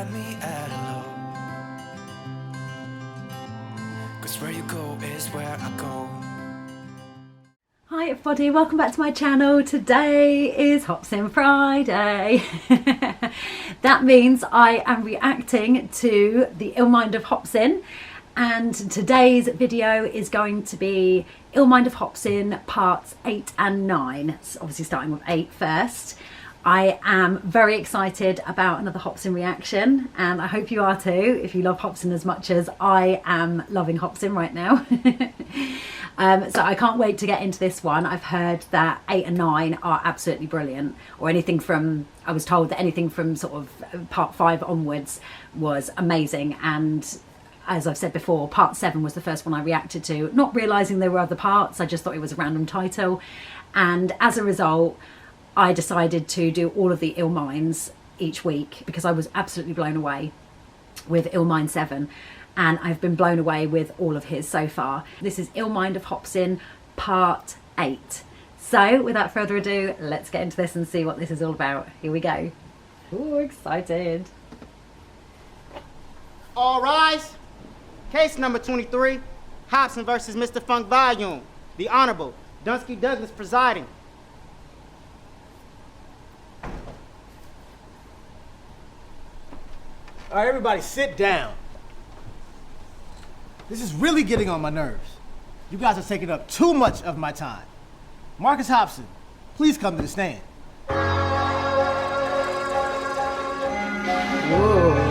find me at a low, 'cause where you go is where I go. Hi everybody, welcome back to my channel. Today is Hopsin Friday. That means I am reacting to the Mind of Hopsin, and today's video is going to be Mind of Hopsin parts 8 and 9. It's obviously starting with 8 first. I am very excited about another Hopsin reaction, and I hope you are too if you love Hopsin as much as I am loving Hopsin right now. So I can't wait to get into this one. I've heard that 8 and 9 are absolutely brilliant, or anything from, I was told that anything from sort of part 5 onwards was amazing. And as I've said before, part 7 was the first one I reacted to, not realising there were other parts. I just thought it was a random title, and as a result I decided to do all of the Ill Minds each week because I was absolutely blown away with Ill Mind 7, and I've been blown away with all of his so far. This is Mind of Hopsin part 8. So without further ado, let's get into this and see what this is all about. Here we go. Ooh, excited. All rise. Case number 23, Hopsin versus Mr. Funk Volume. The Honorable Dunsky Douglas presiding. All right, everybody sit down. This is really getting on my nerves. You guys are taking up too much of my time. Marcus Hopson, please come to the stand. Whoa.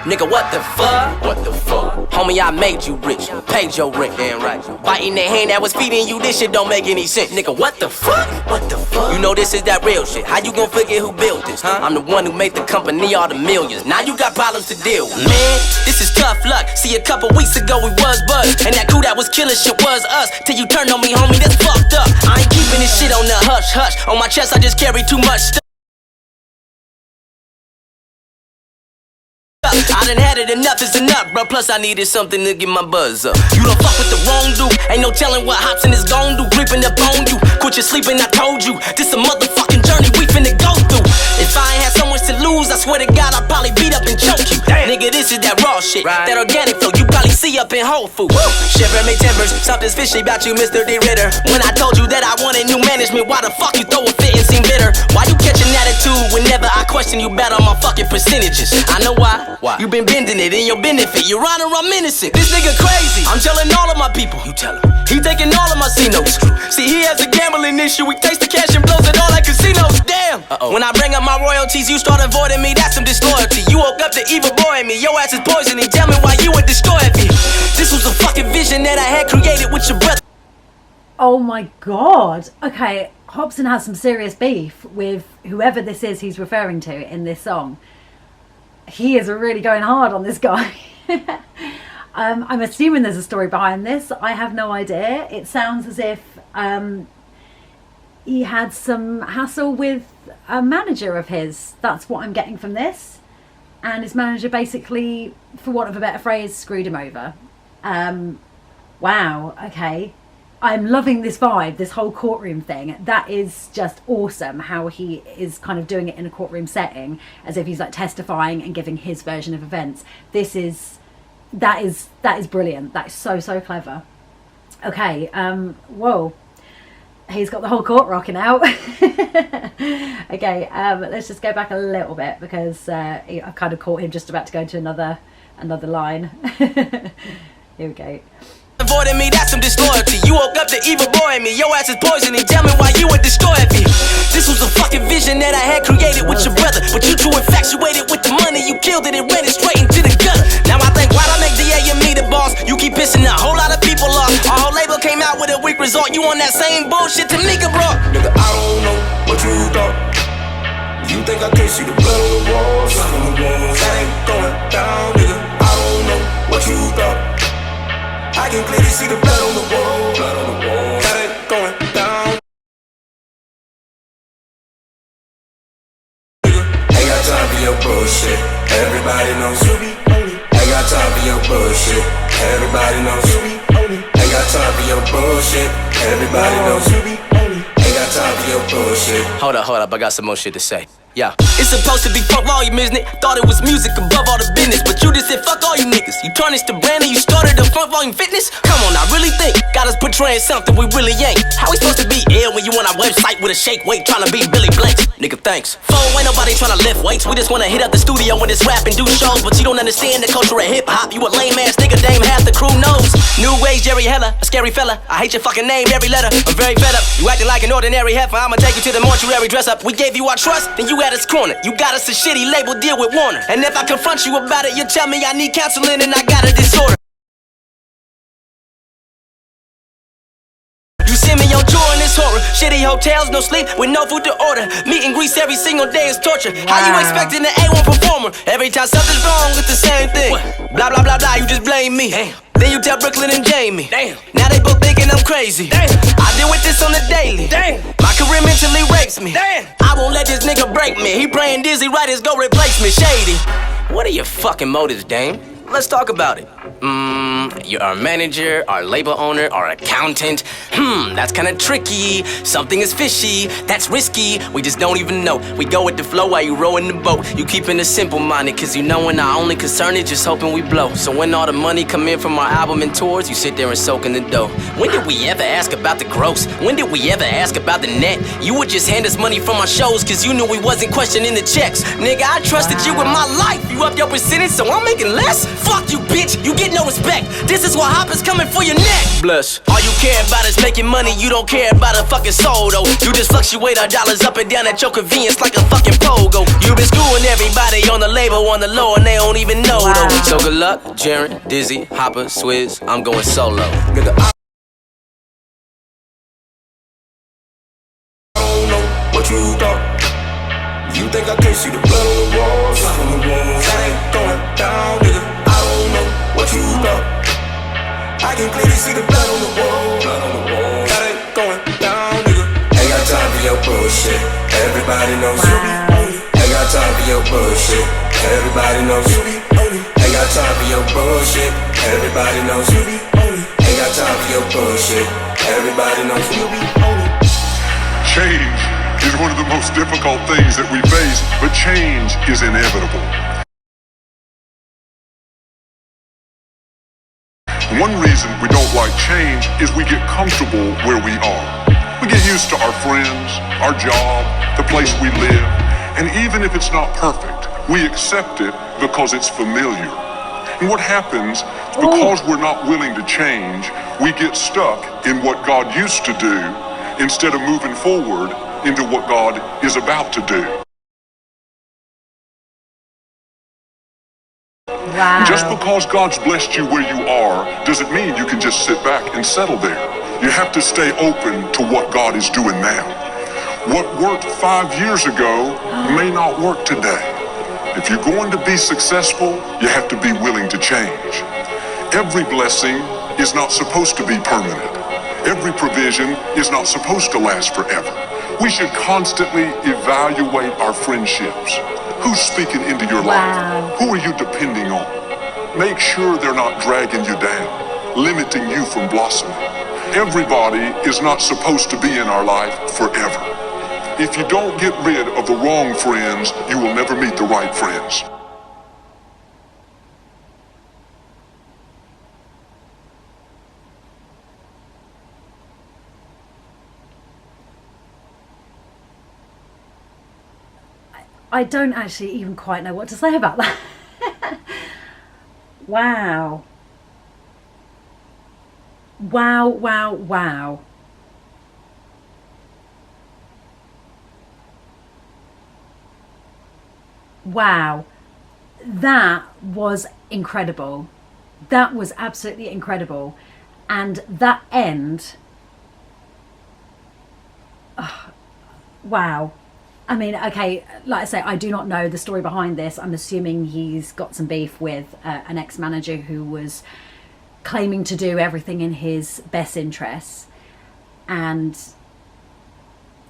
Nigga, what the fuck? What the fuck? Homie, I made you rich, paid your rent. Damn right. Biting the hand that was feeding you, this shit don't make any sense. Nigga, what the fuck? What the fuck? You know this is that real shit. How you gon' forget who built this? Huh? I'm the one who made the company all the millions. Now you got problems to deal with. Man, this is tough luck. See, a couple weeks ago we was buzzed, and that crew that was killing shit was us. Till you turned on me, homie, that's fucked up. I ain't keeping this shit on the hush hush. On my chest, I just carry too much stuff. I done had it, enough is enough, bro. Plus I needed something to get my buzz up. You don't fuck with the wrong dude. Ain't no telling what Hopsin is gon' do. Creeping up on you, quit your sleeping, I told you. This a motherfucking journey we finna go through. If I ain't had so much to lose, I swear to God I'd probably beat up and choke you. Damn. Nigga, this is that raw shit, right. That organic flow you probably see up in Whole Foods. Shiver me timbers, something's fishy about you, Mr. D. Ritter. When I told you that I wanted new management, why the fuck you throw a fit and seem bitter? Why you catch an attitude whenever I question you bad on my fucking percentages? I know why. You been bending it in your benefit. Your Honor, I'm innocent. This nigga crazy. I'm telling all of my people. You tell him. He taking all of my C-notes. See, he has a gambling issue. He takes the cash and blows it all like casinos. Damn. When I bring up my royalties, you start avoiding me. That's some disloyalty. You woke up to evil boy in me. Your ass is poisoning. Tell me why you would destroy me. This was a fucking vision that I had created with your brother. Oh my god. Okay, Hopsin has some serious beef with whoever this is he's referring to in this song. He is really going hard on this guy. I'm assuming there's a story behind this. I have no idea. It sounds as if he had some hassle with a manager of his. That's what I'm getting from this. And his manager basically, for want of a better phrase, screwed him over. Wow, okay. I'm loving this vibe, this whole courtroom thing. That is just awesome, how he is kind of doing it in a courtroom setting, as if he's like testifying and giving his version of events. That is brilliant. That is so clever. Okay, whoa. He's got the whole court rocking out. Okay, let's just go back a little bit because I kind of caught him just about to go into another line. Here we go. Avoiding me, that's some disloyalty. You woke up to evil boy in me. Your ass is poisoning. Tell me why you would destroy me. This was a fucking vision that I had created with your brother, but you too infatuated with the money. You killed it and ran it straight into the gutter. Now I think, why'd I make DA and me the boss? You keep pissing a whole lot of people off. Our whole label came out with a weak result. You on that same bullshit Tamika brought. Nigga, I don't know what you thought. You think I can't see the blood on the walls? That ain't going down, nigga. I don't know what you thought. I can clearly see the blood on the wall. Got it going down. Ain't got time for your bullshit. Everybody knows you be on it. Ain't got time for your bullshit. Everybody knows you be on it. Ain't got time for your bullshit. Everybody knows you be on it. Ain't got time for your bullshit. Hold up, I got some more shit to say. Yeah, it's supposed to be fuck volume, isn't it? Thought it was music above all the business, but you just said fuck all you niggas. You tarnished the brand and you started the front volume fitness. Come on, I really think got us portraying something we really ain't. How we supposed to be ill when you on our website with a shake weight trying to be Billy Blanks? Nigga, thanks. Ain't nobody trying to lift weights. We just wanna hit up the studio when it's rap and do shows, but you don't understand the culture of hip hop. You a lame ass nigga, dame half the crew knows. New age Jerry Heller, a scary fella. I hate your fucking name, every letter. I'm very fed up. You acting like an ordinary heifer. I'ma take you to the mortuary dress up. We gave you our trust, then you had us cornered. You got us a shitty label deal with Warner. And if I confront you about it, you tell me I need counseling and I got a disorder. You send me on tour in this horror. Shitty hotels, no sleep, with no food to order. Meet and greets every single day is torture. How you expecting an A1 performer? Every time something's wrong, it's the same thing. Blah, blah, blah, blah, you just blame me. Damn. Then you tell Brooklyn and Jamie. Damn. Now they both thinking I'm crazy. Damn. I deal with this on the daily. Damn. My career mentally rapes me. Damn. I won't let this nigga break me. He praying dizzy writers go replace me. Shady. What are your fucking motives, Dame? Let's talk about it. You're our manager, our label owner, our accountant. That's kinda tricky. Something is fishy, that's risky. We just don't even know. We go with the flow while you rowing the boat. You keeping it simple-minded, cause you know when our only concern is just hoping we blow. So when all the money come in from our album and tours, you sit there and soak in the dough. When did we ever ask about the gross? When did we ever ask about the net? You would just hand us money from our shows, cause you knew we wasn't questioning the checks. Nigga, I trusted you with my life. You up your percentage, so I'm making less? Fuck you, bitch, you get no respect. This is why Hopper's coming for your neck. Bless. All you care about is making money, you don't care about a fucking soul though. You just fluctuate our dollars up and down at your convenience like a fucking pogo. You been screwing everybody on the label on the low and they don't even know though. So good luck, Jaren, Dizzy, Hopper, Swizz, I'm going solo. Nigga, I don't know what you thought. You think I can't see the blood on the walls? That ain't going down, nigga. I don't know what you thought. I can clearly see the blood on the wall. That ain't going down, nigga. Ain't got time for your bullshit. Everybody knows you be on it. Ain't got time for your bullshit. Everybody knows you be on it. Ain't got time for your bullshit. Everybody knows you be on it. Ain't got time for your bullshit. Everybody knows you be on it. Change is one of the most difficult things that we face, but change is inevitable. One reason we don't like change is we get comfortable where we are. We get used to our friends, our job, the place we live, and even if it's not perfect, we accept it because it's familiar. And what happens, because we're not willing to change, we get stuck in what God used to do instead of moving forward into what God is about to do. Wow. Just because God's blessed you where you are doesn't mean you can just sit back and settle there. You have to stay open to what God is doing now. What worked 5 years ago may not work today. If you're going to be successful, you have to be willing to change. Every blessing is not supposed to be permanent. Every provision is not supposed to last forever. We should constantly evaluate our friendships. Who's speaking into your life? Who are you depending on? Make sure they're not dragging you down, limiting you from blossoming. Everybody is not supposed to be in our life forever. If you don't get rid of the wrong friends, you will never meet the right friends. I don't actually even quite know what to say about that. Wow. Wow, wow, wow. Wow. That was incredible. That was absolutely incredible. And that end, wow. I mean, okay, like I say, I do not know the story behind this. I'm assuming he's got some beef with an ex-manager who was claiming to do everything in his best interests. And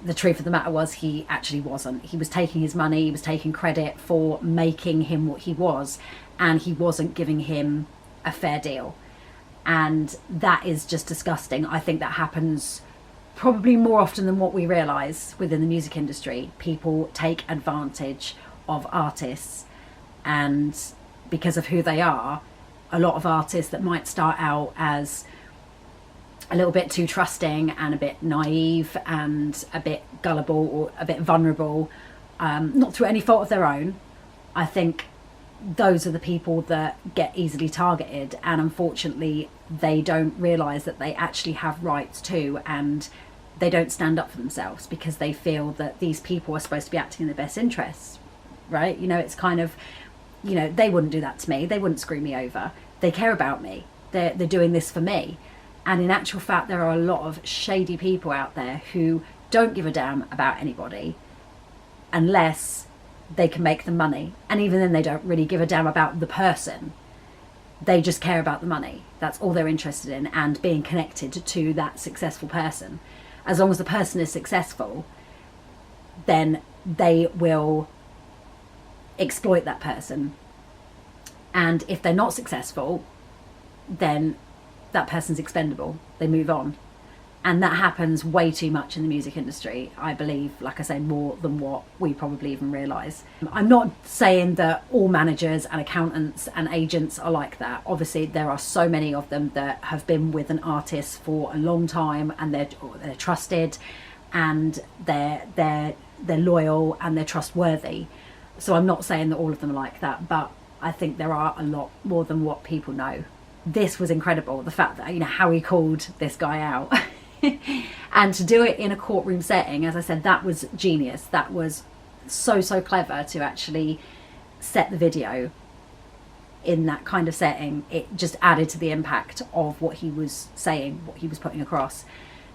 the truth of the matter was he actually wasn't. He was taking his money, he was taking credit for making him what he was, and he wasn't giving him a fair deal. And that is just disgusting. I think that happens probably more often than what we realise within the music industry. People take advantage of artists, and because of who they are, a lot of artists that might start out as a little bit too trusting and a bit naive and a bit gullible or a bit vulnerable, not through any fault of their own, I think those are the people that get easily targeted, and unfortunately they don't realise that they actually have rights too, and they don't stand up for themselves because they feel that these people are supposed to be acting in their best interests, right? You know, it's kind of, you know, they wouldn't do that to me, they wouldn't screw me over, they care about me, they're doing this for me. And in actual fact, there are a lot of shady people out there who don't give a damn about anybody unless they can make the money. And even then, they don't really give a damn about the person. They just care about the money. That's all they're interested in, and being connected to that successful person. As long as the person is successful, then they will exploit that person. And if they're not successful, then that person's expendable. They move on. And that happens way too much in the music industry, I believe, like I say, more than what we probably even realise. I'm not saying that all managers and accountants and agents are like that. Obviously, there are so many of them that have been with an artist for a long time, and they're trusted, and they're loyal, and they're trustworthy. So I'm not saying that all of them are like that, but I think there are a lot more than what people know. This was incredible, the fact that, you know, how he called this guy out. And to do it in a courtroom setting, as I said, that was genius. That was so clever to actually set the video in that kind of setting. It just added to the impact of what he was saying, what he was putting across.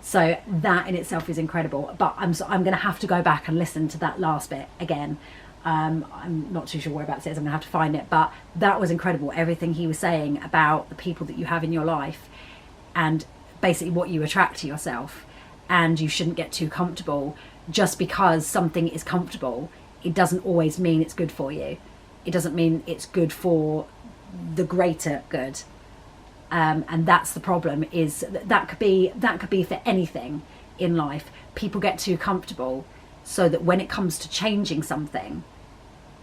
So that in itself is incredible. But I'm going to have to go back and listen to that last bit again. I'm not too sure whereabouts it is. I'm going to have to find it. But that was incredible. Everything he was saying about the people that you have in your life, and basically what you attract to yourself, and you shouldn't get too comfortable. Just because something is comfortable, it doesn't always mean it's good for you. It doesn't mean it's good for the greater good. And that's the problem, is that could be for anything in life. People get too comfortable, so that when it comes to changing something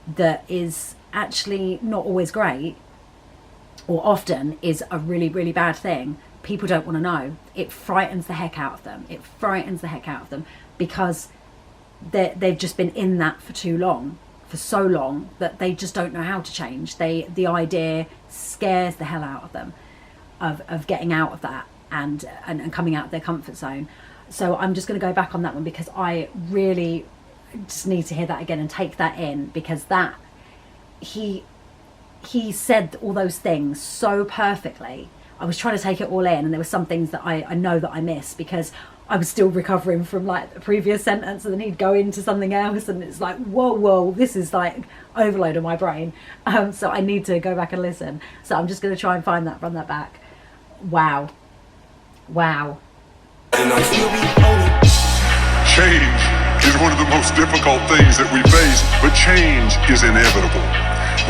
that is actually not always great, or often is a really bad thing, people don't want to know. It frightens the heck out of them. It frightens the heck out of them, because they've just been in that for too long, for so long, that they just don't know how to change. The idea scares the hell out of them, of getting out of that and coming out of their comfort zone. So I'm just going to go back on that one, because I really just need to hear that again and take that in, because that he said all those things so perfectly. I was trying to take it all in, and there were some things that I know that I missed, because I was still recovering from like the previous sentence, and then he'd go into something else, and it's like, whoa, this is like overload on my brain. So I need to go back and listen. So I'm just going to try and find that, run that back. Wow. Change is one of the most difficult things that we face, but change is inevitable.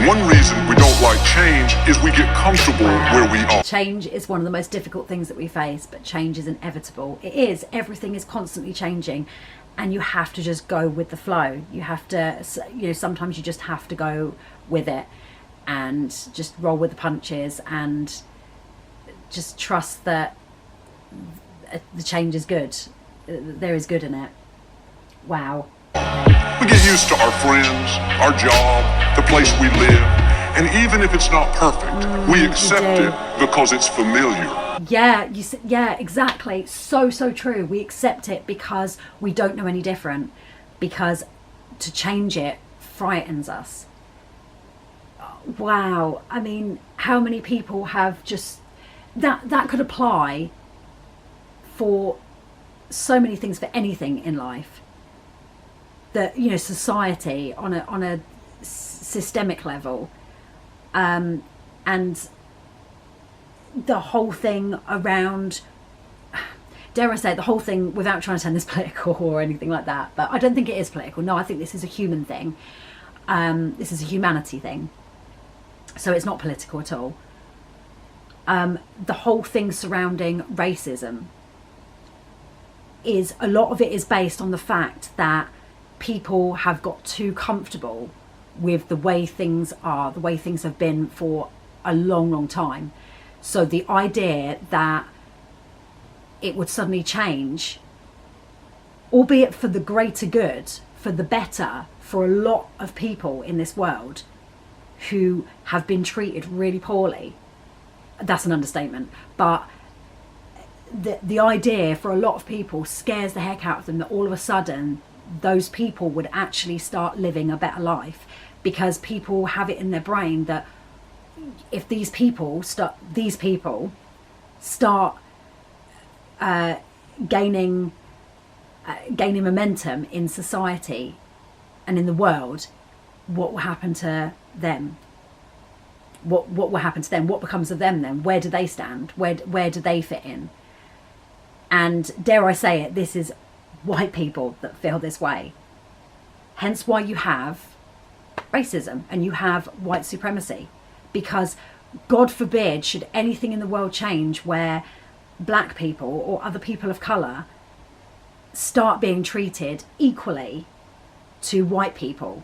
One reason we don't like change is we get comfortable where we are. Change is one of the most difficult things that we face, but change is inevitable. It is. Everything is constantly changing, and you have to just go with the flow. You have to, you know, sometimes you just have to go with it and just roll with the punches, and just trust that the change is good. There is good in it. Wow. We get used to our friends, our job, the place we live, and even if it's not perfect, we accept it because it's familiar. Yeah, exactly. So true. We accept it because we don't know any different, because to change it frightens us. Wow. I mean, how many people have just that could apply for so many things, for anything in life. That, you know, society on a systemic level, and the whole thing around, dare I say it, the whole thing, without trying to turn this political or anything like that, but I don't think it is political. No, I think this is a human thing. This is a humanity thing. So it's not political at all. the whole thing surrounding racism is, a lot of it is based on the fact that people have got too comfortable with the way things are, the way things have been for a long, long time. So the idea that it would suddenly change, albeit for the greater good, for the better, for a lot of people in this world who have been treated really poorly, that's an understatement, but the idea for a lot of people scares the heck out of them, that all of a sudden those people would actually start living a better life, because people have it in their brain that if these people start gaining momentum in society and in the world, what will happen to them? What will happen to them? What becomes of them then? Where do they stand? Where do they fit in? And dare I say it, this is white people that feel this way. Hence why you have racism and you have white supremacy, because God forbid should anything in the world change where black people or other people of colour start being treated equally to white people.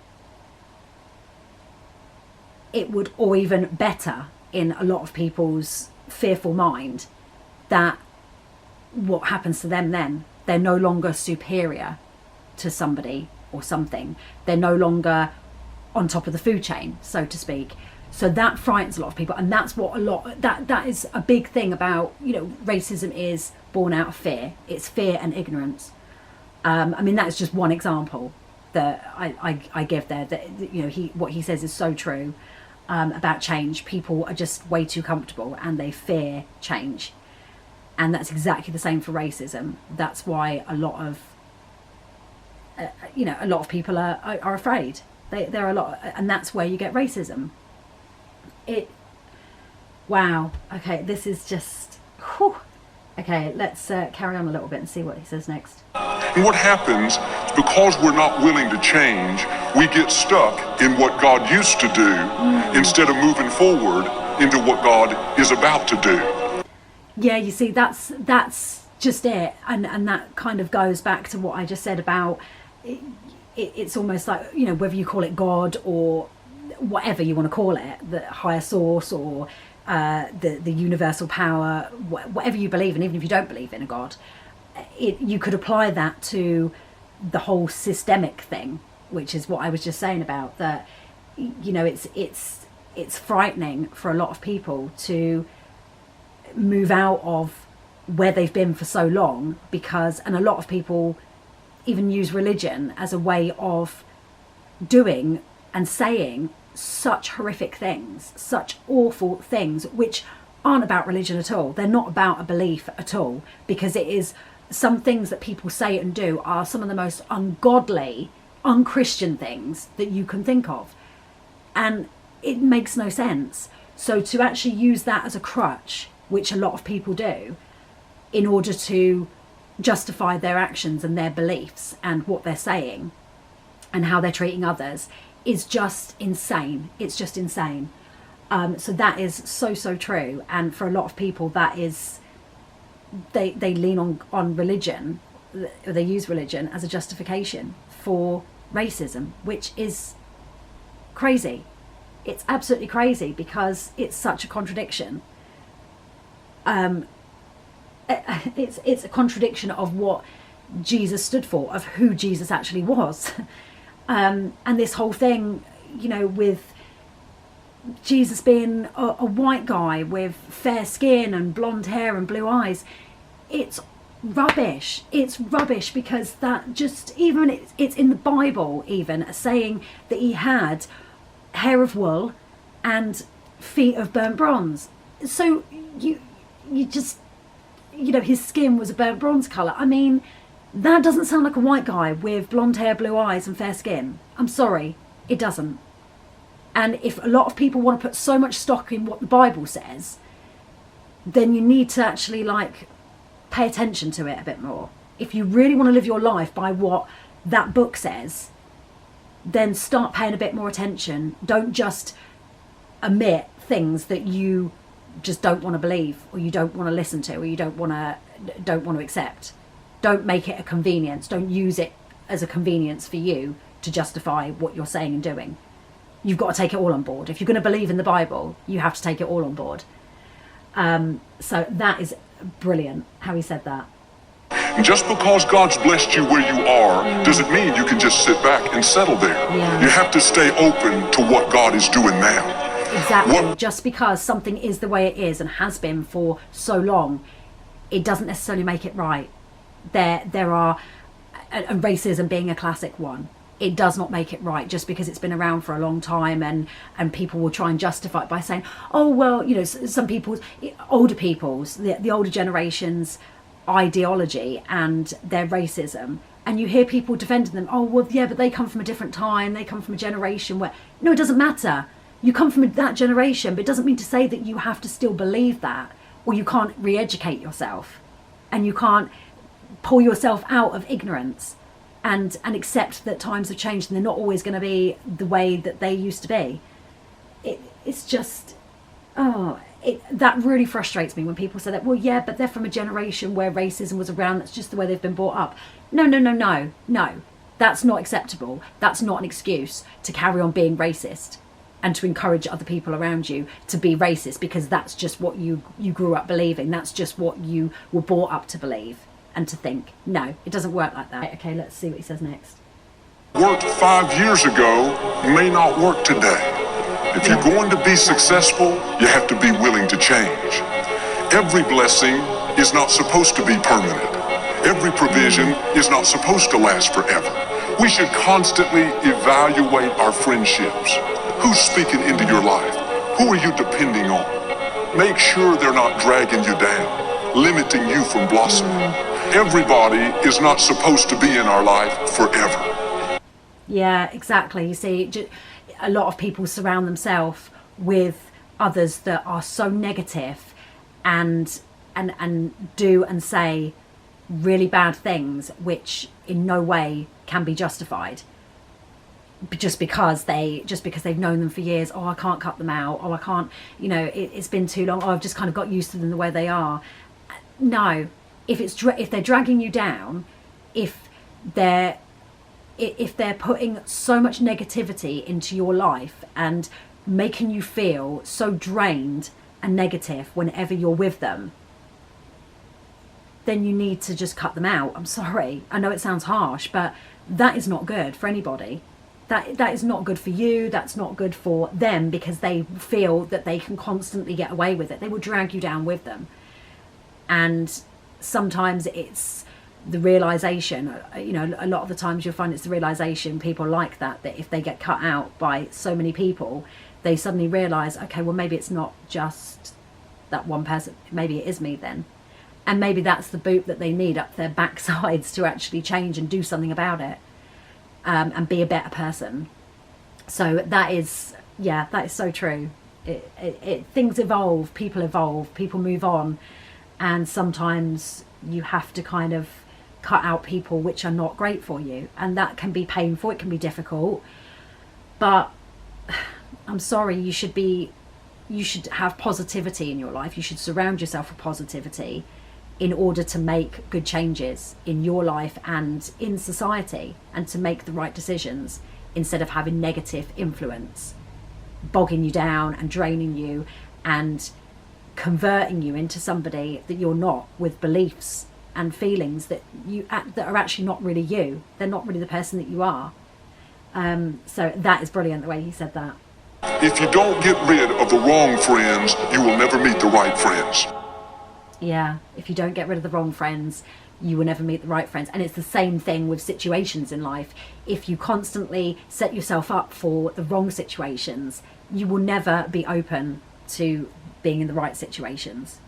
It would, or even better in a lot of people's fearful mind, that what happens to them then? They're no longer superior to somebody or something. They're no longer on top of the food chain, so to speak. So that frightens a lot of people, and that's what that is a big thing about, you know, racism is born out of fear. It's fear and ignorance. I mean, that is just one example that I give there, that, you know, what he says is so true about change. People are just way too comfortable and they fear change. And that's exactly the same for racism. That's why a lot of, a lot of people are afraid. There are a lot, and that's where you get racism. Wow. Okay, this is just, whew. Okay, let's carry on a little bit and see what he says next. And what happens is, because we're not willing to change, we get stuck in what God used to do instead of moving forward into what God is about to do. Yeah, you see, that's just it, and that kind of goes back to what I just said about it's almost like, you know, whether you call it God or whatever you want to call it, the higher source or the universal power, whatever you believe in, even if you don't believe in a God, you could apply that to the whole systemic thing, which is what I was just saying about that. You know, it's frightening for a lot of people to move out of where they've been for so long, and a lot of people even use religion as a way of doing and saying such horrific things, such awful things, which aren't about religion at all. They're not about a belief at all, because it is, some things that people say and do are some of the most ungodly, unchristian things that you can think of, and it makes no sense. So to actually use that as a crutch, which a lot of people do, in order to justify their actions and their beliefs and what they're saying and how they're treating others, is just insane. It's just insane. So that is so true. And for a lot of people, that is, they lean on religion, or they use religion as a justification for racism, which is crazy. It's absolutely crazy, because it's such a contradiction. It's a contradiction of what Jesus stood for, of who Jesus actually was. And this whole thing, you know, with Jesus being a white guy with fair skin and blonde hair and blue eyes, it's rubbish. It's rubbish, because that just, even it's in the Bible, even saying that he had hair of wool and feet of burnt bronze. So you just, you know, his skin was a burnt bronze colour. I mean, that doesn't sound like a white guy with blonde hair, blue eyes and fair skin. I'm sorry, it doesn't. And if a lot of people want to put so much stock in what the Bible says, then you need to actually, like, pay attention to it a bit more. If you really want to live your life by what that book says, then start paying a bit more attention. Don't just omit things that you just don't want to believe, or you don't want to listen to, or you don't want to accept. Don't make it a convenience. Don't use it as a convenience for you to justify what you're saying and doing. You've got to take it all on board. If you're going to believe in the Bible, you have to take it all on board. So that is brilliant how he said that. Just because God's blessed you where you are doesn't mean you can just sit back and settle there. Yeah. You have to stay open to what God is doing now. Exactly. Just because something is the way it is and has been for so long, it doesn't necessarily make it right. There are, and racism being a classic one, it does not make it right just because it's been around for a long time, and people will try and justify it by saying, oh, well, you know, some people's, older people's, the older generations' ideology and their racism, and you hear people defending them, oh, well, yeah, but they come from a different time, they come from a generation where, no, it doesn't matter. You come from that generation, but it doesn't mean to say that you have to still believe that, or you can't re-educate yourself, and you can't pull yourself out of ignorance and accept that times have changed and they're not always going to be the way that they used to be. It's just, that really frustrates me when people say that, well, yeah, but they're from a generation where racism was around, that's just the way they've been brought up. No, that's not acceptable. That's not an excuse to carry on being racist and to encourage other people around you to be racist, because that's just what you grew up believing. That's just what you were brought up to believe and to think. No, it doesn't work like that. Okay, let's see what he says next. Worked 5 years ago may not work today. If you're going to be successful, you have to be willing to change. Every blessing is not supposed to be permanent. Every provision is not supposed to last forever. We should constantly evaluate our friendships. Who's speaking into your life? Who are you depending on? Make sure they're not dragging you down, limiting you from blossoming. Everybody is not supposed to be in our life forever. Yeah, exactly. You see, a lot of people surround themselves with others that are so negative and do and say really bad things, which in no way can be justified. Just because they've known them for years. Oh, I can't cut them out. Oh, I can't, you know, it's been too long. Oh, I've just kind of got used to them the way they are. No, if they're dragging you down, if they're putting so much negativity into your life and making you feel so drained and negative whenever you're with them, then you need to just cut them out. I'm sorry. I know it sounds harsh, but that is not good for anybody. That is not good for you. That's not good for them, because they feel that they can constantly get away with it. They will drag you down with them. And sometimes it's the realization, you know, a lot of the times you'll find it's the realization, people like that if they get cut out by so many people, they suddenly realize, okay, well, maybe it's not just that one person, maybe it is me then. And maybe that's the boot that they need up their backsides to actually change and do something about it, and be a better person. So that is so true. Things evolve, people move on, and sometimes you have to kind of cut out people which are not great for you, and that can be painful, it can be difficult, but I'm sorry, you should have positivity in your life. You should surround yourself with positivity in order to make good changes in your life and in society, and to make the right decisions, instead of having negative influence bogging you down and draining you and converting you into somebody that you're not, with beliefs and feelings that are actually not really you. They're not really the person that you are. So that is brilliant, the way he said that. If you don't get rid of the wrong friends, you will never meet the right friends. Yeah, if you don't get rid of the wrong friends, you will never meet the right friends. And it's the same thing with situations in life. If you constantly set yourself up for the wrong situations, you will never be open to being in the right situations.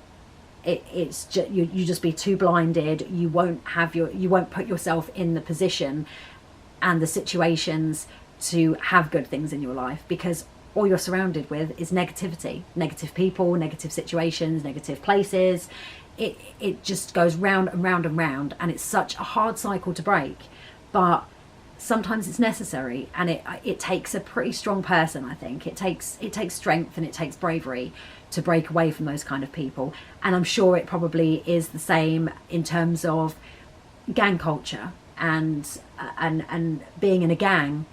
It's just, you just be too blinded. You won't put yourself in the position and the situations to have good things in your life, because all you're surrounded with is negativity, negative people, negative situations, negative places. It just goes round and round and round, and it's such a hard cycle to break. But sometimes it's necessary, and it takes a pretty strong person. I think it takes strength and it takes bravery to break away from those kind of people. And I'm sure it probably is the same in terms of gang culture and being in a gang,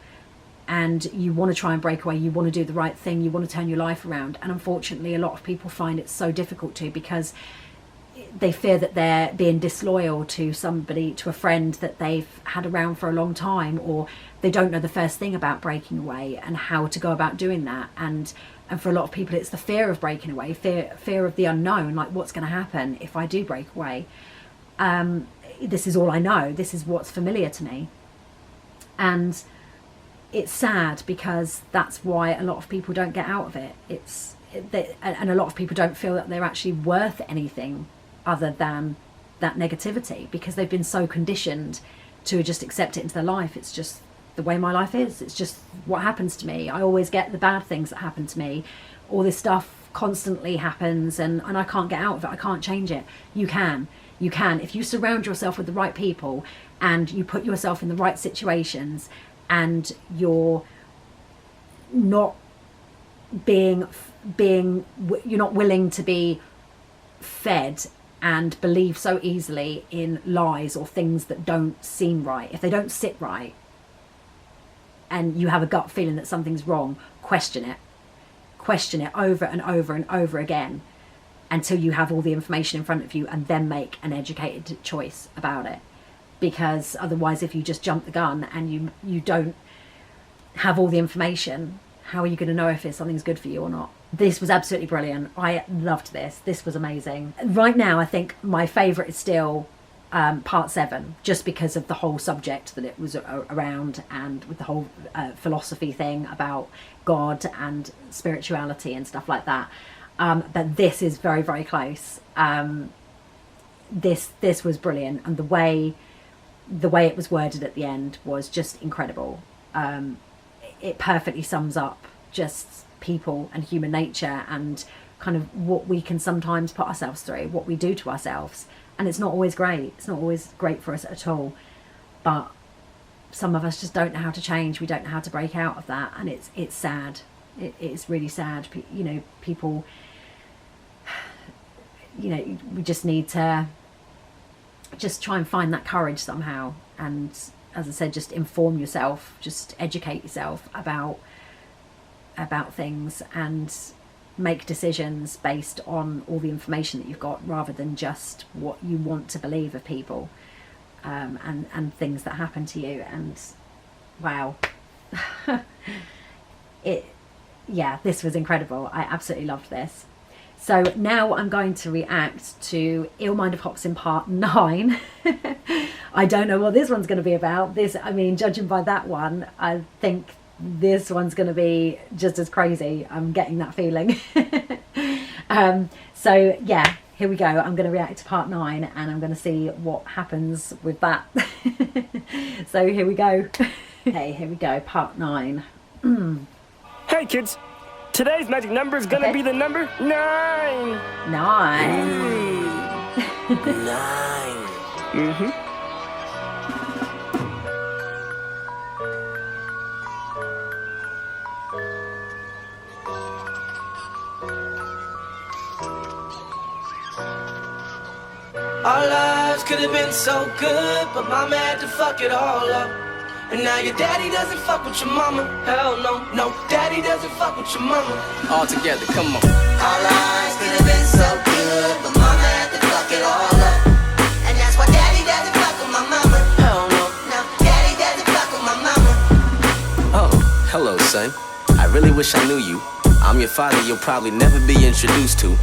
and you want to try and break away, you want to do the right thing, you want to turn your life around. And unfortunately, a lot of people find it so difficult to, because they fear that they're being disloyal to somebody, to a friend that they've had around for a long time, or they don't know the first thing about breaking away and how to go about doing that. And for a lot of people, it's the fear of breaking away, fear of the unknown, like what's going to happen if I do break away. This is all I know, this is what's familiar to me. And it's sad, because that's why a lot of people don't get out of it. And a lot of people don't feel that they're actually worth anything other than that negativity, because they've been so conditioned to just accept it into their life. It's just the way my life is. It's just what happens to me. I always get the bad things that happen to me. All this stuff constantly happens, and I can't get out of it. I can't change it. You can. If you surround yourself with the right people and you put yourself in the right situations, and you're not you're not willing to be fed and believe so easily in lies or things that don't seem right. If they don't sit right and you have a gut feeling that something's wrong, question it over and over and over again until you have all the information in front of you, and then make an educated choice about it. Because otherwise, if you just jump the gun and you don't have all the information, how are you going to know if something's good for you or not? This was absolutely brilliant. I loved this. This was amazing. Right now, I think my favourite is still part 7, just because of the whole subject that it was around, and with the whole philosophy thing about God and spirituality and stuff like that. But this is very, very close. This was brilliant, and the way it was worded at the end was just incredible. It perfectly sums up just people and human nature, and kind of what we can sometimes put ourselves through, what we do to ourselves. And it's not always great. It's not always great for us at all. But some of us just don't know how to change. We don't know how to break out of that. And it's sad. It's really sad. People, we just need to just try and find that courage somehow. And as I said, just inform yourself, just educate yourself about things, and make decisions based on all the information that you've got, rather than just what you want to believe of people, and things that happen to you. And wow, this was incredible. I absolutely loved this. So now I'm going to react to Mind of Hopsin Part 9. I don't know what this one's going to be about. Judging by that one, I think this one's going to be just as crazy. I'm getting that feeling. So yeah, here we go. I'm going to react to Part 9, and I'm going to see what happens with that. So here we go. Okay, here we go. Part 9. Hey kids, today's magic number is gonna be the number 9. 9. 9. Our lives could have been so good, but mama had to fuck it all up. And now your daddy doesn't fuck with your mama. Hell no, no, daddy doesn't fuck with your mama. All together, come on. Our lives could have been so good, but mama had to fuck it all up. And that's why daddy doesn't fuck with my mama. Hell no, no, daddy doesn't fuck with my mama. Oh, hello, son. I really wish I knew you. I'm your father, you'll probably never be introduced to.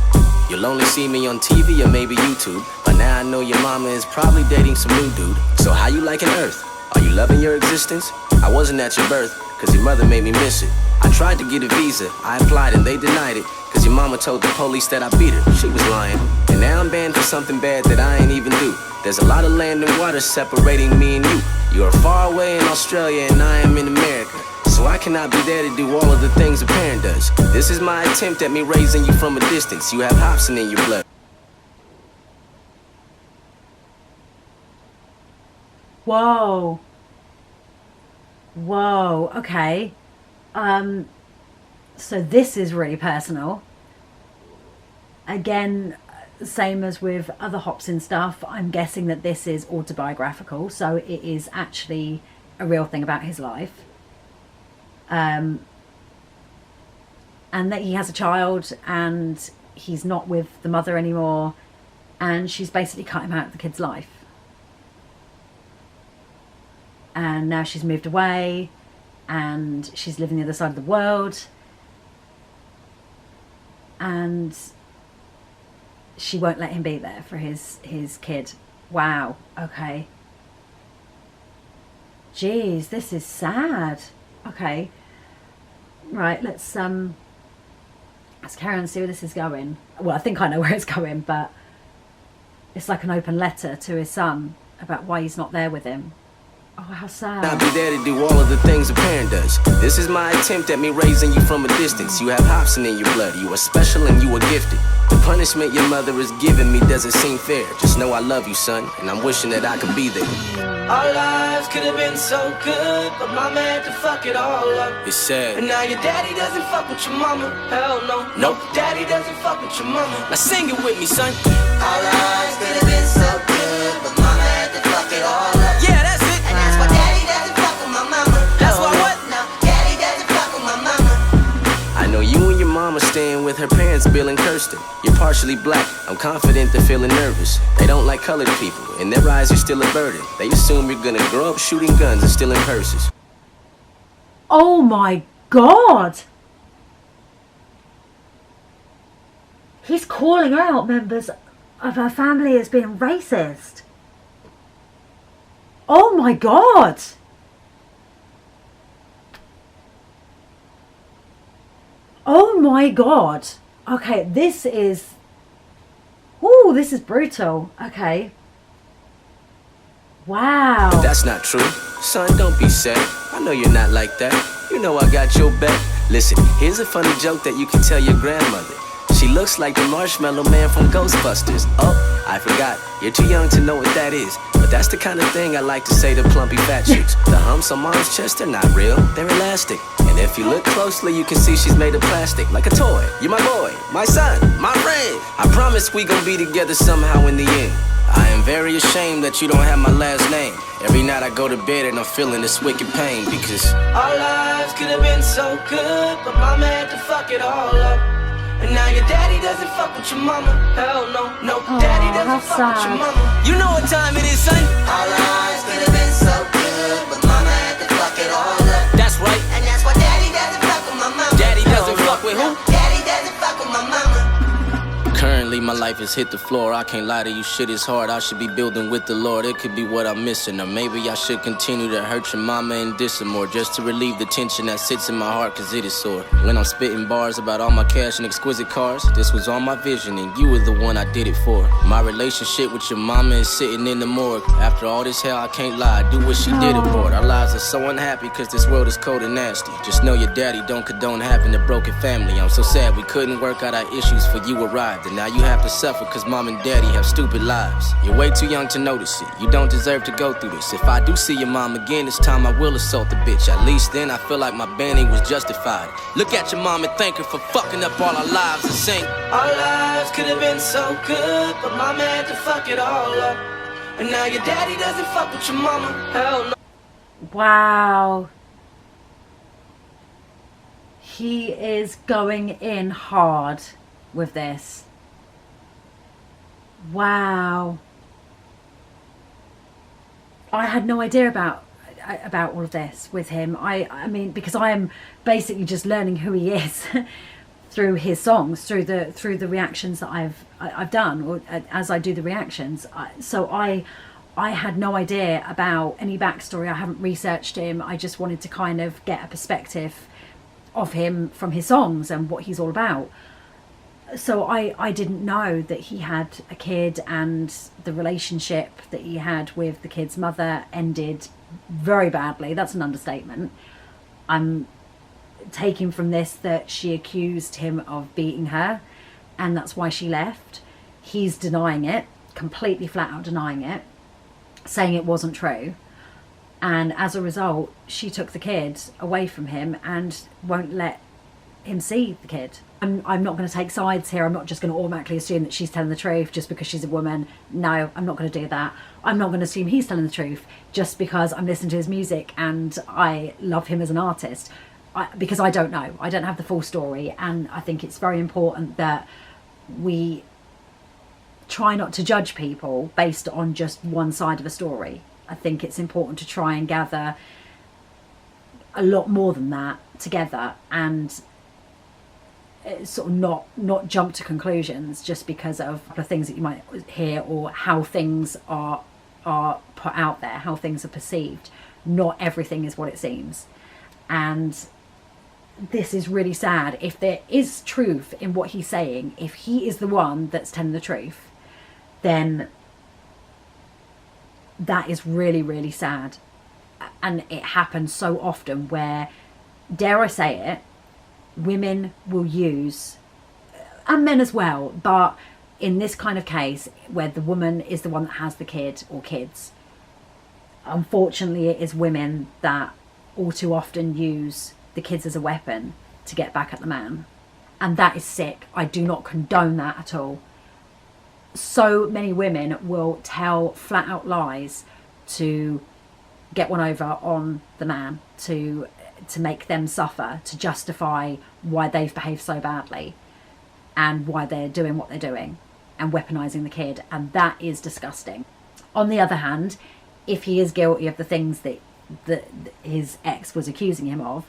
You'll only see me on TV or maybe YouTube. But now I know your mama is probably dating some new dude. So how you liking Earth? Are you loving your existence? I wasn't at your birth, cause your mother made me miss it. I tried to get a visa, I applied and they denied it, cause your mama told the police that I beat her, she was lying. And now I'm banned for something bad that I ain't even do. There's a lot of land and water separating me and you. You are far away in Australia and I am in America, so I cannot be there to do all of the things a parent does. This is my attempt at me raising you from a distance. You have Hopson in your blood. Whoa. Whoa, okay. So this is really personal. Again, same as with other Hopsin stuff, I'm guessing that this is autobiographical, so it is actually a real thing about his life. And that he has a child and he's not with the mother anymore, and she's basically cut him out of the kid's life. And now she's moved away and she's living the other side of the world, and she won't let him be there for his kid. Wow, okay. Jeez, this is sad. Okay, right, let's carry on and see where this is going. Well, I think I know where it's going, but it's like an open letter to his son about why he's not there with him. Oh, how sad. I'll be there to do all of the things a parent does. This is my attempt at me raising you from a distance. You have Hopsin in your blood. You are special and you are gifted. The punishment your mother is giving me doesn't seem fair. Just know I love you, son, and I'm wishing that I could be there. Our lives could have been so good, but mama had to fuck it all up. It's sad. And now your daddy doesn't fuck with your mama. Hell no. Nope. Daddy doesn't fuck with your mama. Now sing it with me, son. Our lives could have been so good, but mama had to fuck it all up. Yeah, that's it. And that's why daddy doesn't fuck with my mama. That's why what? No, daddy doesn't fuck with my mama. I know you and your mama staying with her parents, Bill and Kirsten. You're partially black. I'm confident they're feeling nervous. They don't like colored people. In their eyes, you're still a burden. They assume you're gonna grow up shooting guns and stealing purses. Oh my God! He's calling out members of her family as being racist. Oh my God! Oh my God! Okay, this is... Ooh, this is brutal. Okay. Wow. But that's not true. Son, don't be sad. I know you're not like that. You know I got your back. Listen, here's a funny joke that you can tell your grandmother. She looks like the Marshmallow Man from Ghostbusters. Oh, I forgot. You're too young to know what that is. But that's the kind of thing I like to say to plumpy fat chicks. The humps on mom's chest are not real. They're elastic. And if you look closely, you can see she's made of plastic. Like a toy. You're my boy, my son, my friend. I promise we gon' be together somehow in the end. I am very ashamed that you don't have my last name. Every night I go to bed and I'm feeling this wicked pain because our lives could have been so good, but mama had to fuck it all up. And now your daddy doesn't fuck with your mama. Hell no, no, daddy doesn't fuck with your mama. You know what time it is, son? Our lives could have been so good, but mama had to fuck it all up. That's right. And that's why daddy doesn't fuck with my mama. Daddy doesn't fuck with who? Daddy doesn't fuck with my mama. Currently my life has hit the floor. I can't lie to you, shit is hard. I should be building with the Lord. It could be what I'm missing, or maybe I should continue to hurt your mama and diss her more, just to relieve the tension that sits in my heart, cause it is sore. When I'm spitting bars about all my cash and exquisite cars, this was all my vision and you were the one I did it for. My relationship with your mama is sitting in the morgue. After all this hell, I can't lie, I do what she did aboard. Our lives are so unhappy cause this world is cold and nasty. Just know your daddy don't condone having a broken family. I'm so sad we couldn't work out our issues for you arrived. And now you have to suffer cause mom and daddy have stupid lives. You're way too young to notice it. You don't deserve to go through this. If I do see your mom again, this time I will assault the bitch. At least then I feel like my banning was justified. Look at your mom and thank her for fucking up all our lives and sing. Our lives could have been so good, but mama had to fuck it all up. And now your daddy doesn't fuck with your mama. Hell no. Wow. He is going in hard with this. Wow. I had no idea about all of this with him. I mean, because I am basically just learning who he is through his songs, through the reactions that I've done, or as I do the reactions. So I had no idea about any backstory. I haven't researched him. I just wanted to kind of get a perspective of him from his songs and what he's all about. So I didn't know that he had a kid, and the relationship that he had with the kid's mother ended very badly. That's an understatement. I'm taking from this that she accused him of beating her, and that's why she left. He's denying it, completely flat out denying it, saying it wasn't true. And as a result, she took the kid away from him and won't let him see the kid. I'm not going to take sides here. I'm not just going to automatically assume that she's telling the truth just because she's a woman. No, I'm not going to do that. I'm not going to assume he's telling the truth just because I'm listening to his music and I love him as an artist. Because I don't know. I don't have the full story. And I think it's very important that we try not to judge people based on just one side of a story. I think it's important to try and gather a lot more than that together and sort of not jump to conclusions just because of the things that you might hear or how things are put out there, how things are perceived. Not everything is what it seems. And this is really sad. If there is truth in what he's saying, if he is the one that's telling the truth, then that is really, really sad. And it happens so often where, dare I say it, women will use, and men as well, but in this kind of case where the woman is the one that has the kid or kids, unfortunately it is women that all too often use the kids as a weapon to get back at the man. And that is sick. I do not condone that at all. So many women will tell flat out lies to get one over on the man, to make them suffer, to justify why they've behaved so badly and why they're doing what they're doing and weaponizing the kid. And that is disgusting. On the other hand, if he is guilty of the things that his ex was accusing him of,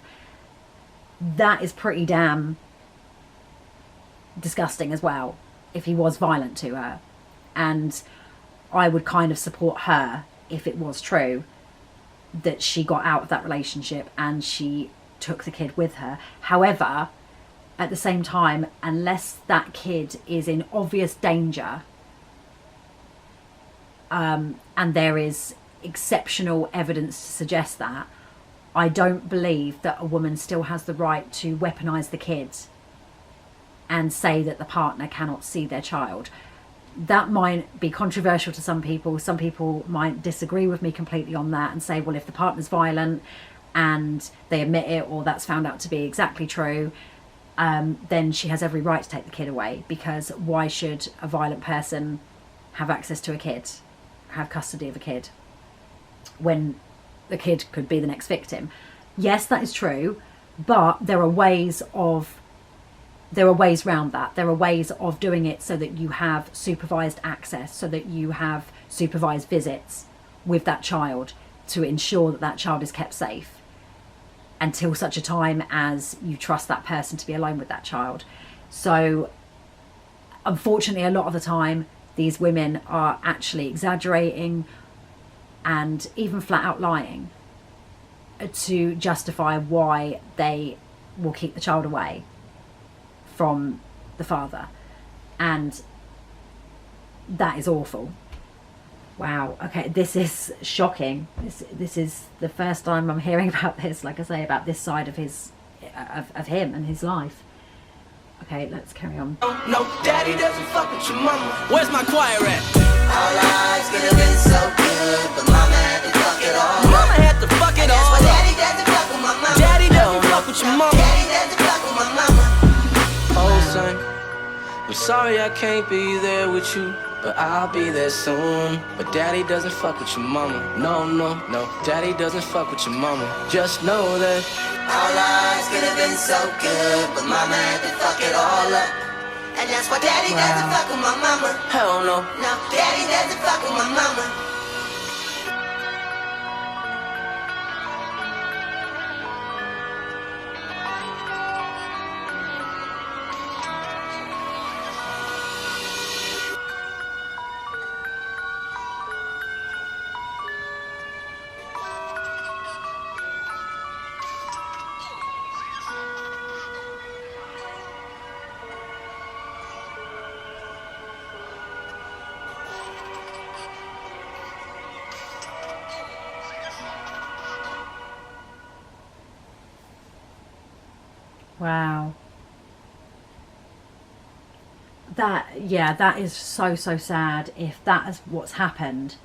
that is pretty damn disgusting as well, if he was violent to her. And I would kind of support her if it was true that she got out of that relationship and she took the kid with her. However, at the same time, unless that kid is in obvious danger, and there is exceptional evidence to suggest that, I don't believe that a woman still has the right to weaponize the kids and say that the partner cannot see their child. That might be controversial to some people. Some people might disagree with me completely on that and say, well, if the partner's violent and they admit it, or that's found out to be exactly true, then she has every right to take the kid away, because why should a violent person have access to a kid, have custody of a kid, when the kid could be the next victim? Yes, that is true, but there are ways around that. There are ways of doing it so that you have supervised access, so that you have supervised visits with that child to ensure that that child is kept safe until such a time as you trust that person to be alone with that child. So unfortunately, a lot of the time, these women are actually exaggerating and even flat out lying to justify why they will keep the child away from the father. And that is awful. Wow. Okay, this is shocking. This is the first time I'm hearing about this, like I say, about this side of him and his life. Okay, let's carry on. No, daddy doesn't fuck with your mama. Where's my choir at? Our lives could have been so good, but mama had to fuck it all. Mama had to fuck it That's all why up. daddy doesn't fuck with my mama. Daddy doesn't fuck with your mama. Daddy doesn't fuck with my mama. Oh, son, I'm sorry I can't be there with you, but I'll be there soon. But daddy doesn't fuck with your mama. No, no, no, daddy doesn't fuck with your mama. Just know that Our lives could have been so good, but mama had to fuck it all up. And that's why daddy doesn't fuck with my mama. hell no. No, daddy doesn't fuck with my mama. Wow. That is so sad if that is what's happened,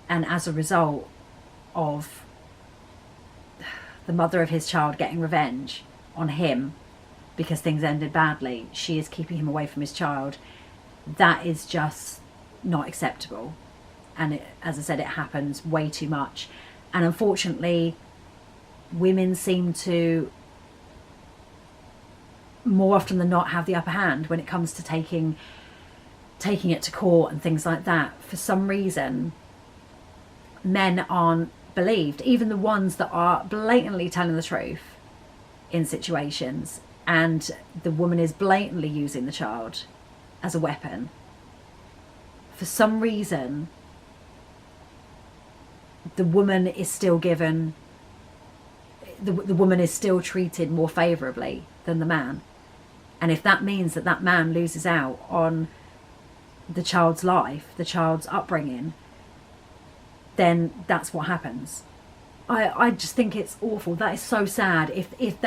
and as a result of the mother of his child getting revenge on him because things ended badly. She is keeping him away from his child. That is just not acceptable. And it, as I said, it happens way too much. And unfortunately, women seem to more often than not have the upper hand when it comes to taking it to court and things like that. For some reason, men aren't believed, even the ones that are blatantly telling the truth in situations, and the woman is blatantly using the child as a weapon. For some reason, the woman is still given, the woman is still treated more favourably than the man. And if that means that that man loses out on the child's life, the child's upbringing, then that's what happens. I just think it's awful. That is so sad. If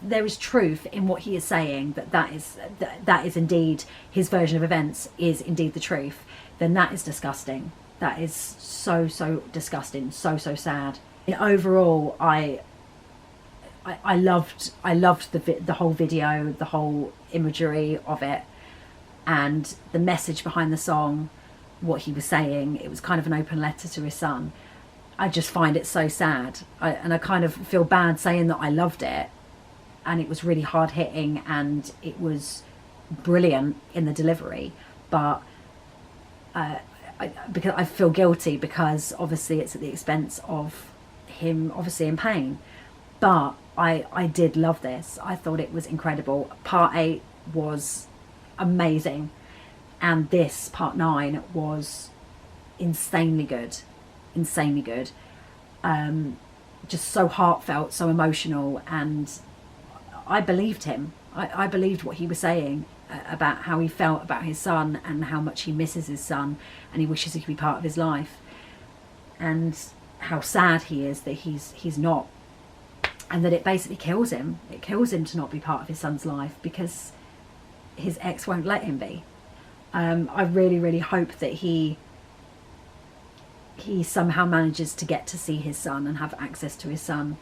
there is truth in what he is saying, that is indeed his version of events, is indeed the truth, then that is disgusting. That is so disgusting, so sad. And overall, I loved the whole video, the whole imagery of it, and the message behind the song, what he was saying. It was kind of an open letter to his son. I just find it so sad, and I kind of feel bad saying that I loved it, and it was really hard hitting and it was brilliant in the delivery, but because I feel guilty because obviously it's at the expense of him obviously in pain. But I did love this. I thought it was incredible. Part 8 was amazing, and this part 9 was insanely good. Just so heartfelt, so emotional, and I believed him. I believed what he was saying about how he felt about his son and how much he misses his son and he wishes he could be part of his life, and how sad he is that he's not, and that it basically kills him. It kills him to not be part of his son's life because his ex won't let him be. I really hope that he somehow manages to get to see his son and have access to his son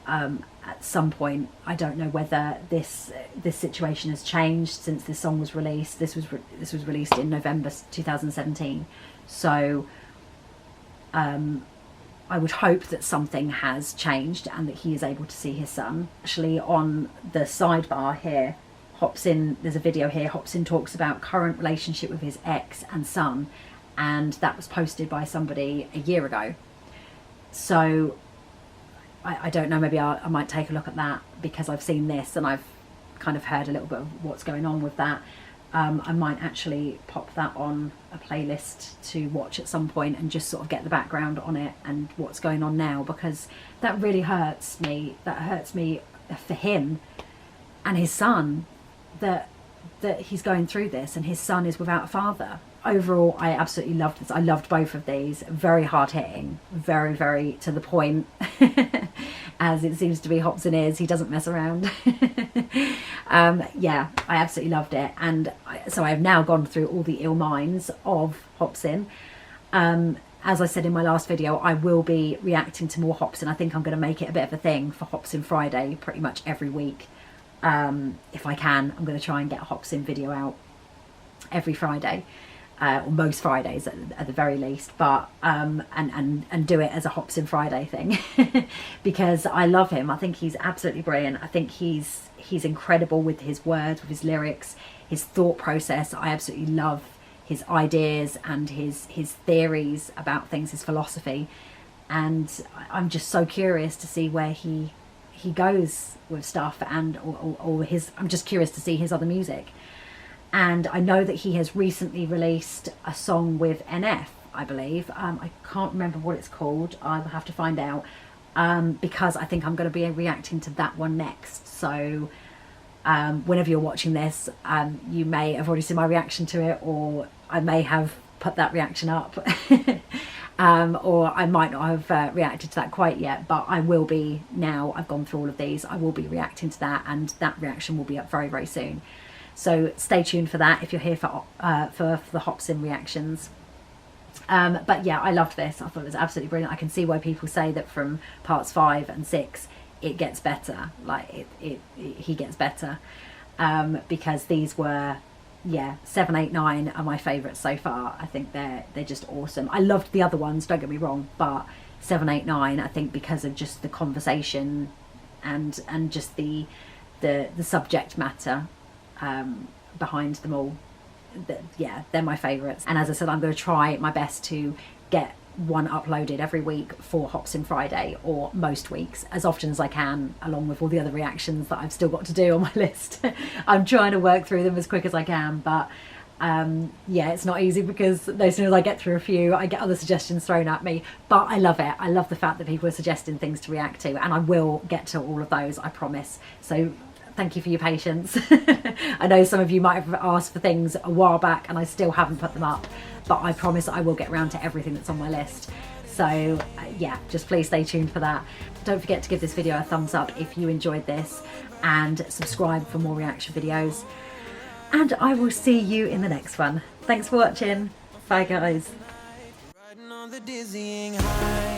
at some point. I don't know whether this situation has changed since this song was released. This was released in November 2017, so I would hope that something has changed and that he is able to see his son. Actually, on the sidebar here, Hopson, there's a video here, Hopson talks about current relationship with his ex and son, and that was posted by somebody a year ago. So I don't know, maybe I might take a look at that because I've seen this and I've kind of heard a little bit of what's going on with that. I might actually pop that on a playlist to watch at some point and just sort of get the background on it and what's going on now, because that really hurts me. That hurts me for him and his son, that he's going through this and his son is without a father. Overall, I absolutely loved this. I loved both of these. Very hard hitting, very to the point, as it seems to be Hopson is. He doesn't mess around. Yeah, I absolutely loved it. And so I have now gone through all the ill minds of Hopson. As I said in my last video, I will be reacting to more Hopson. I think I'm going to make it a bit of a thing for Hopson Friday pretty much every week. If I can, I'm going to try and get a Hopson video out every Friday. Or most Fridays at the very least, but and do it as a Hopson Friday thing because I love him. I think he's absolutely brilliant. I think he's incredible with his words, with his lyrics, his thought process. I absolutely love his ideas and his theories about things, his philosophy, and I'm just so curious to see where he goes with stuff, and or his. I'm just curious to see his other music. And I know that he has recently released a song with NF, I believe. I can't remember what it's called. I'll have to find out because I think I'm going to be reacting to that one next. So whenever you're watching this, you may have already seen my reaction to it, or I may have put that reaction up. Or I might not have reacted to that quite yet, but I will be now. I've gone through all of these. I will be reacting to that, and that reaction will be up very soon. So stay tuned for that if you're here for the Hopson reactions. But yeah, I loved this. I thought it was absolutely brilliant. I can see why people say that from parts 5 and 6 it gets better, like he gets better, because these were, yeah, 7, 8, 9 are my favourites so far. I think they're just awesome. I loved the other ones, don't get me wrong, but 7, 8, 9, I think because of just the conversation and just the subject matter behind them all, yeah, they're my favourites. And as I said, I'm going to try my best to get one uploaded every week for Hopson Friday, or most weeks, as often as I can, along with all the other reactions that I've still got to do on my list. I'm trying to work through them as quick as I can, but yeah, it's not easy because as soon as I get through a few, I get other suggestions thrown at me. But I love it. I love the fact that people are suggesting things to react to, and I will get to all of those, I promise. So thank you for your patience. I know some of you might have asked for things a while back and I still haven't put them up, but I promise I will get around to everything that's on my list. So yeah, just please stay tuned for that. Don't forget to give this video a thumbs up if you enjoyed this, and subscribe for more reaction videos. And I will see you in the next one. Thanks for watching. Bye guys. Riding on the dizzying high.